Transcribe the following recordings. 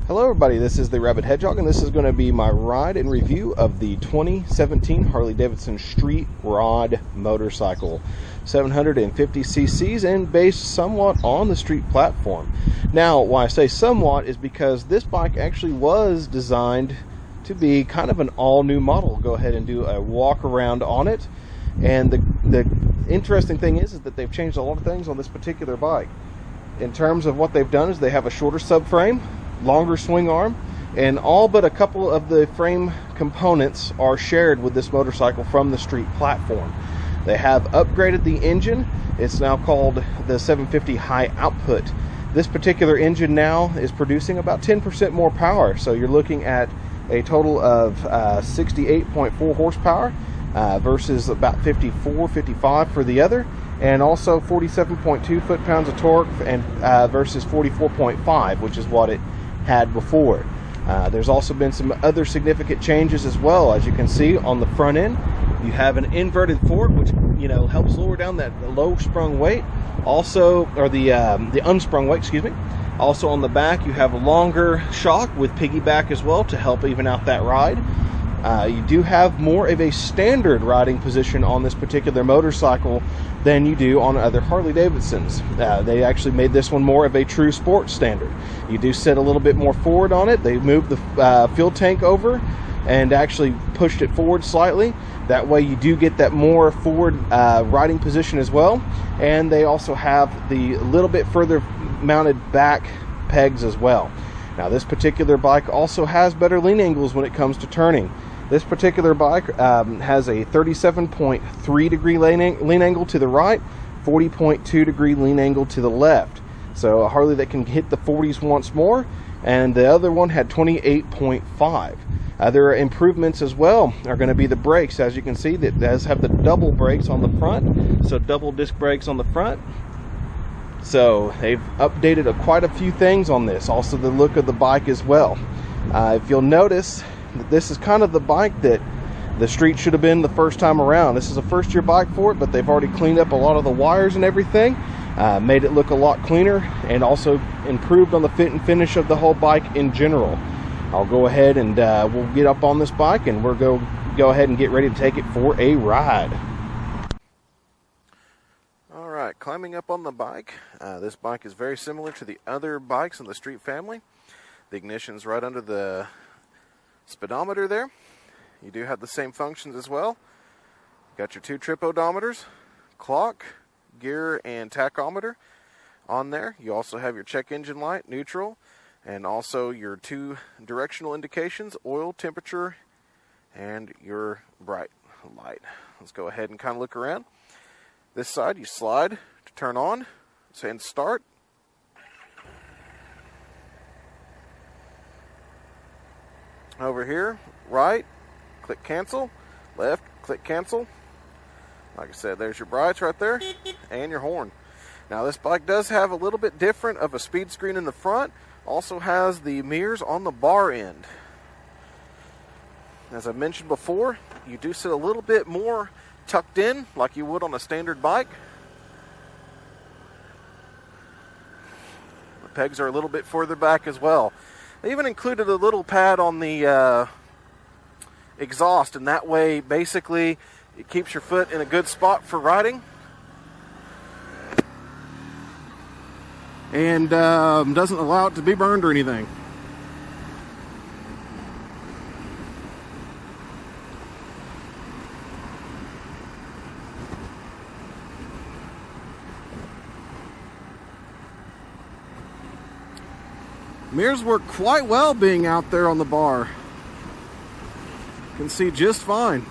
Hello everybody, this is the Rabid Hedgehog, and this is going to be my ride and review of the 2017 Harley Davidson Street Rod motorcycle. 750 cc's and based somewhat on the street platform. Now, why I say somewhat is because this bike actually was designed to be kind of an all-new model. We'll go ahead and do a walk around on it. And the interesting thing is that they've changed a lot of things on this particular bike. In terms of what they've done is they have a shorter subframe, longer swing arm, and all but a couple of the frame components are shared with this motorcycle from the street platform. They have upgraded the engine. It's now called the 750 high output. This particular engine now is producing about 10% more power, so you're looking at a total of 68.4 horsepower versus about 55 for the other, and also 47.2 foot-pounds of torque and versus 44.5, which is what it had before. There's also been some other significant changes as well. As you can see on the front end, you have an inverted fork, which helps lower down that low sprung weight. Also, or the unsprung weight, excuse me. Also on the back, you have a longer shock with piggyback as well to help even out that ride. You do have more of a standard riding position on this particular motorcycle than you do on other Harley Davidsons. They actually made this one more of a true sport standard. You do sit a little bit more forward on it. They moved the fuel tank over and actually pushed it forward slightly. That way you do get that more forward riding position as well. And they also have the little bit further mounted back pegs as well. Now, this particular bike also has better lean angles when it comes to turning. This particular bike has a 37.3 degree lean angle to the right, 40.2 degree lean angle to the left. So a Harley that can hit the 40s once more, and the other one had 28.5. Other improvements as well are going to be the brakes. As you can see, that does have the double brakes on the front, so double disc brakes on the front. So they've updated quite a few things on this. Also the look of the bike as well. If you'll notice, this is kind of the bike that the street should have been the first time around. This is a first year bike for it, but they've already cleaned up a lot of the wires and everything, made it look a lot cleaner, and also improved on the fit and finish of the whole bike in general. I'll go ahead and we'll get up on this bike and we'll go ahead and get ready to take it for a ride. Alright, climbing up on the bike. This bike is very similar to the other bikes in the Street family. The ignition's right under the speedometer there. You do have the same functions as well. Got your 2 trip odometers, clock, gear, and tachometer on there. You also have your check engine light, neutral, and also your 2 directional indications, oil, temperature, and your bright light. Let's go ahead and kind of look around. This side, you slide to turn on, and start. Over here, right, click cancel, left, click cancel. Like I said, there's your brights right there, and your horn. Now this bike does have a little bit different of a speed screen in the front, also has the mirrors on the bar end. As I mentioned before, you do sit a little bit more tucked in like you would on a standard bike. The pegs are a little bit further back as well. They even included a little pad on the exhaust, and that way basically it keeps your foot in a good spot for riding, and doesn't allow it to be burned or anything. Mirrors work quite well being out there on the bar. You can see just fine.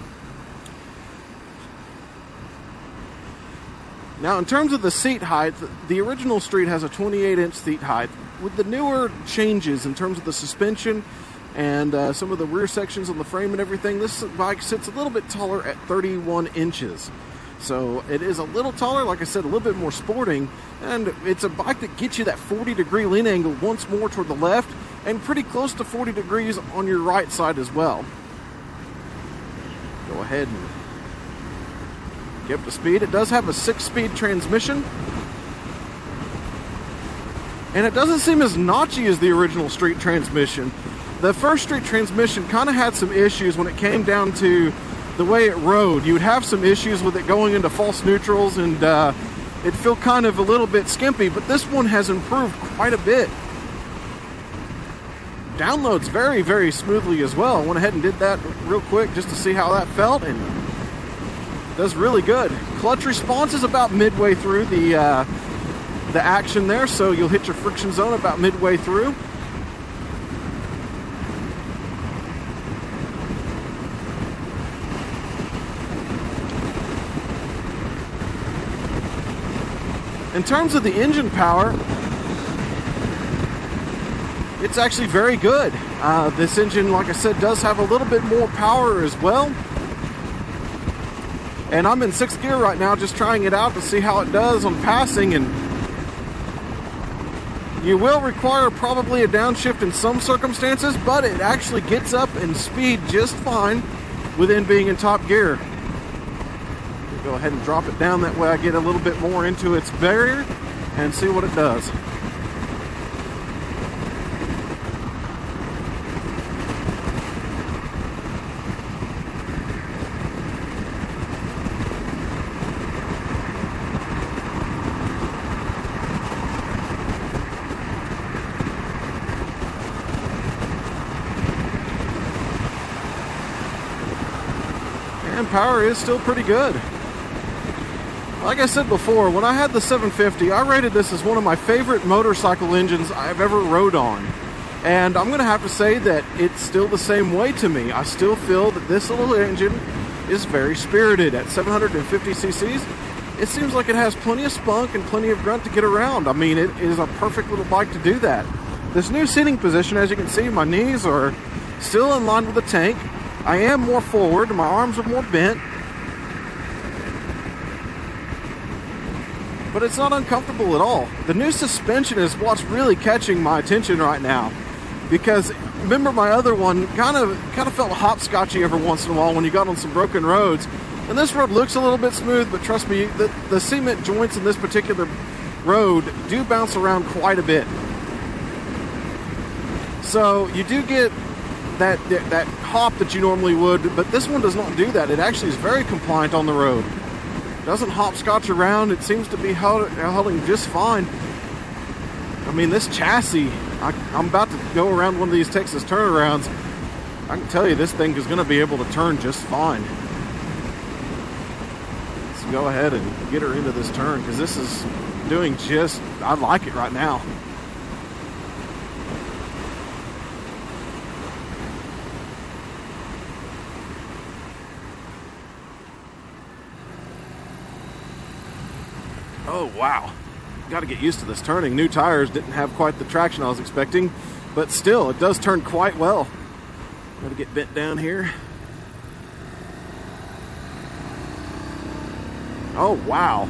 Now, in terms of the seat height, the original Street has a 28-inch seat height. With the newer changes in terms of the suspension and some of the rear sections on the frame and everything, this bike sits a little bit taller at 31 inches. So it is a little taller, like I said, a little bit more sporting, and it's a bike that gets you that 40-degree lean angle once more toward the left, and pretty close to 40 degrees on your right side as well. Go ahead and get up to speed. It does have a 6-speed transmission. And it doesn't seem as notchy as the original street transmission. The first street transmission kind of had some issues when it came down to the way it rode. You would have some issues with it going into false neutrals, and it'd feel kind of a little bit skimpy, but this one has improved quite a bit. Downloads very, very smoothly as well. I went ahead and did that real quick just to see how that felt, and it does really good. Clutch response is about midway through the action there, so you'll hit your friction zone about midway through. In terms of the engine power, it's actually very good. This engine, like I said, does have a little bit more power as well. And I'm in 6th gear right now, just trying it out to see how it does on passing. And you will require probably a downshift in some circumstances, but it actually gets up in speed just fine within being in top gear. Go ahead and drop it down, that way I get a little bit more into its barrier and see what it does. And power is still pretty good. Like I said before, when I had the 750, I rated this as one of my favorite motorcycle engines I've ever rode on. And I'm going to have to say that it's still the same way to me. I still feel that this little engine is very spirited. At 750 cc's, it seems like it has plenty of spunk and plenty of grunt to get around. I mean, it is a perfect little bike to do that. This new seating position, as you can see, my knees are still in line with the tank. I am more forward, my arms are more bent. But it's not uncomfortable at all. The new suspension is what's really catching my attention right now, because remember my other one kind of felt hopscotchy every once in a while when you got on some broken roads. And this road looks a little bit smooth, but trust me, the cement joints in this particular road do bounce around quite a bit. So you do get that hop that you normally would, but this one does not do that. It actually is very compliant on the road. Doesn't hopscotch around. It seems to be holding just fine. I mean, this chassis, I'm about to go around one of these Texas turnarounds. I can tell you this thing is going to be able to turn just fine. Let's go ahead and get her into this turn, because this is doing just, I like it right now. Oh, wow. Got to get used to this turning. New tires didn't have quite the traction I was expecting, but still, it does turn quite well. Got to get bent down here. Oh, wow.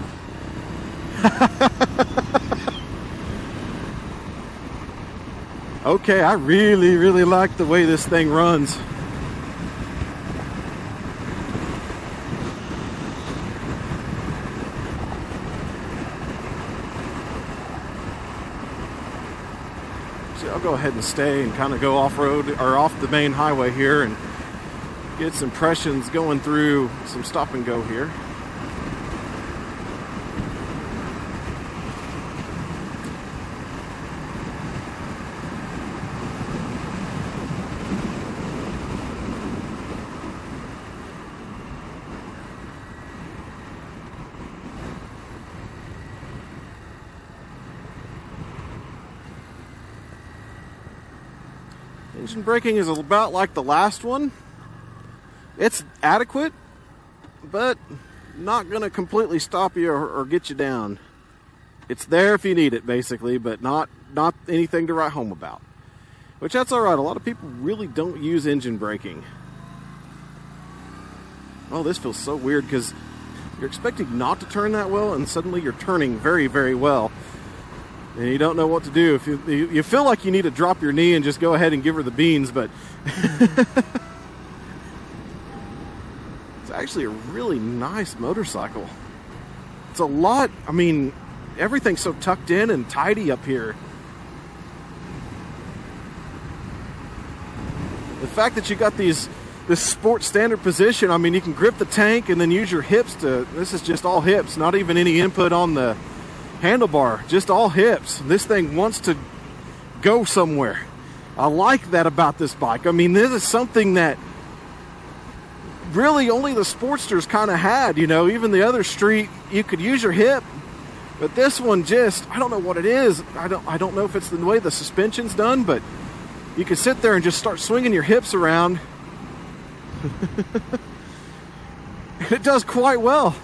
Okay, I really, really like the way this thing runs. I'll go ahead and stay and kind of go off-road or off the main highway here and get some impressions going through some stop and go here. Engine braking is about like the last one. It's adequate, but not going to completely stop you or get you down. It's there if you need it, basically, but not anything to write home about. Which, that's all right. A lot of people really don't use engine braking. Oh, this feels so weird, because you're expecting not to turn that well, and suddenly you're turning very, very well. And you don't know what to do. If you feel like you need to drop your knee and just go ahead and give her the beans, but it's actually a really nice motorcycle. It's a lot, I mean, everything's so tucked in and tidy up here. The fact that you got this sport standard position, I mean, you can grip the tank and then use your hips to, this is just all hips, not even any input on the handlebar, just all hips. This thing wants to go somewhere. I like that about this bike. I mean, this is something that really only the Sportsters kind of had, you know. Even the other street, you could use your hip, but this one just, I don't know what it is. I don't know if it's the way the suspension's done, but you could sit there and just start swinging your hips around. And it does quite well.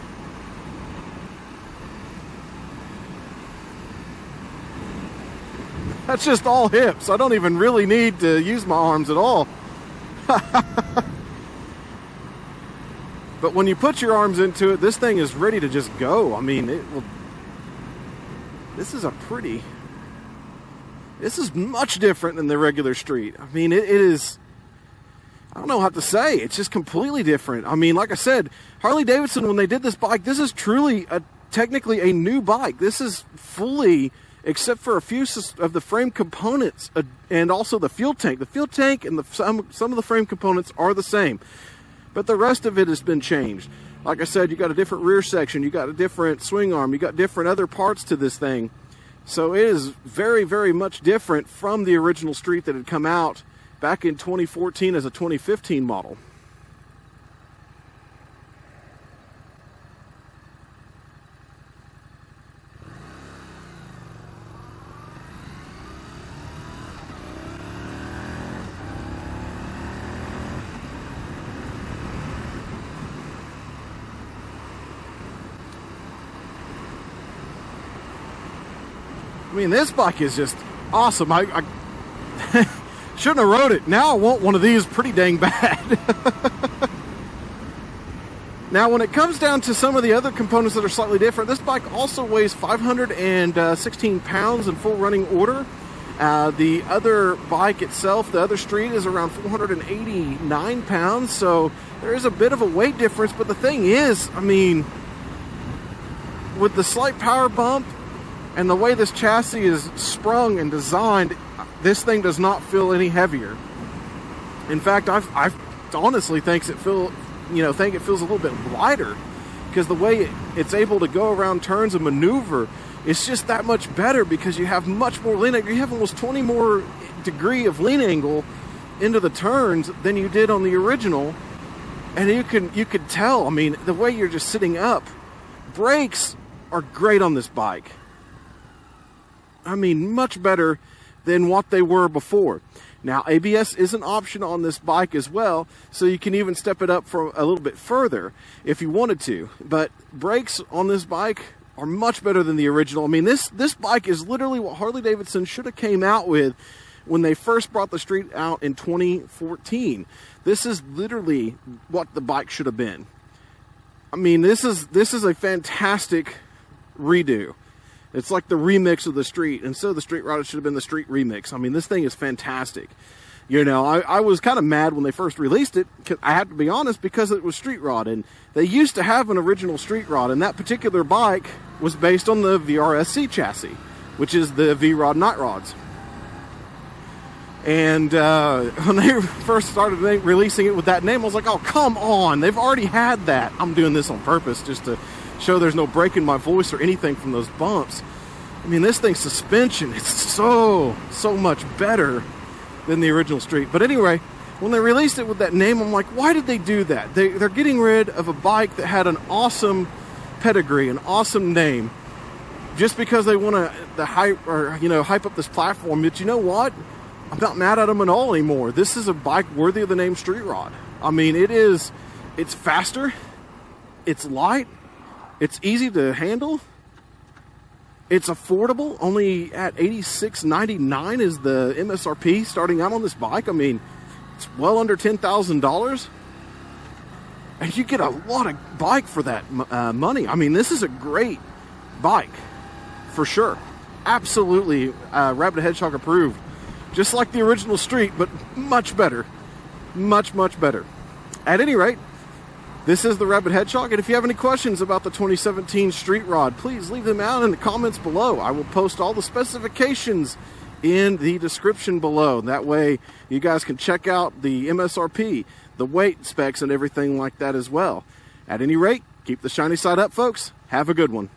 That's just all hips. I don't even really need to use my arms at all. But when you put your arms into it, this thing is ready to just go. I mean, this is much different than the regular street. I mean, it is, I don't know how to say. It's just completely different. I mean, like I said, Harley Davidson, when they did this bike, this is truly technically a new bike. This is fully, except for a few of the frame components and also the fuel tank. The fuel tank and some of the frame components are the same, but the rest of it has been changed. Like I said, you got a different rear section, you got a different swing arm, you got different other parts to this thing. So it is very, very much different from the original street that had come out back in 2014 as a 2015 model. I mean, this bike is just awesome. I shouldn't have rode it. Now I want one of these pretty dang bad. Now, when it comes down to some of the other components that are slightly different, this bike also weighs 516 pounds in full running order. The other bike itself, the other street, is around 489 pounds. So there is a bit of a weight difference. But the thing is, I mean, with the slight power bump and the way this chassis is sprung and designed, this thing does not feel any heavier. In fact, I honestly think it feels a little bit lighter, because the way it's able to go around turns and maneuver, it's just that much better, because you have much more lean angle. You have almost 20 more degree of lean angle into the turns than you did on the original, and you could tell. I mean, the way you're just sitting up. Brakes are great on this bike. I mean, much better than what they were before. Now, ABS is an option on this bike as well, so you can even step it up for a little bit further if you wanted to. But brakes on this bike are much better than the original. I mean, this bike is literally what Harley Davidson should have came out with when they first brought the street out in 2014. This is literally what the bike should have been. I mean, this is a fantastic redo. It's like the remix of the street. Instead of the street rod, it should have been the street remix. I mean, this thing is fantastic. You know, I was kind of mad when they first released it, I have to be honest, because it was street rod. And they used to have an original street rod, and that particular bike was based on the VRSC chassis, which is the V-Rod Night Rods. And when they first started releasing it with that name, I was like, oh, come on. They've already had that. I'm doing this on purpose just to show there's no break in my voice or anything from those bumps. I mean, this thing's suspension, it's so much better than the original street. But anyway, when they released it with that name, I'm like, why did they do that? They're getting rid of a bike that had an awesome pedigree, an awesome name, just because they want to hype up this platform. But you know what? I'm not mad at them at all anymore. This is a bike worthy of the name Street Rod. I mean, it's faster, it's light, it's easy to handle, it's affordable. Only at $86.99 is the MSRP starting out on this bike. I mean, it's well under $10,000, and you get a lot of bike for that money. I mean, this is a great bike for sure. Absolutely, Rabid Hedgehog approved. Just like the original street, but much better. Much better. At any rate, this is the Rabid Hedgehog, and if you have any questions about the 2017 Street Rod, please leave them out in the comments below. I will post all the specifications in the description below. That way you guys can check out the MSRP, the weight specs, and everything like that as well. At any rate, keep the shiny side up, folks. Have a good one.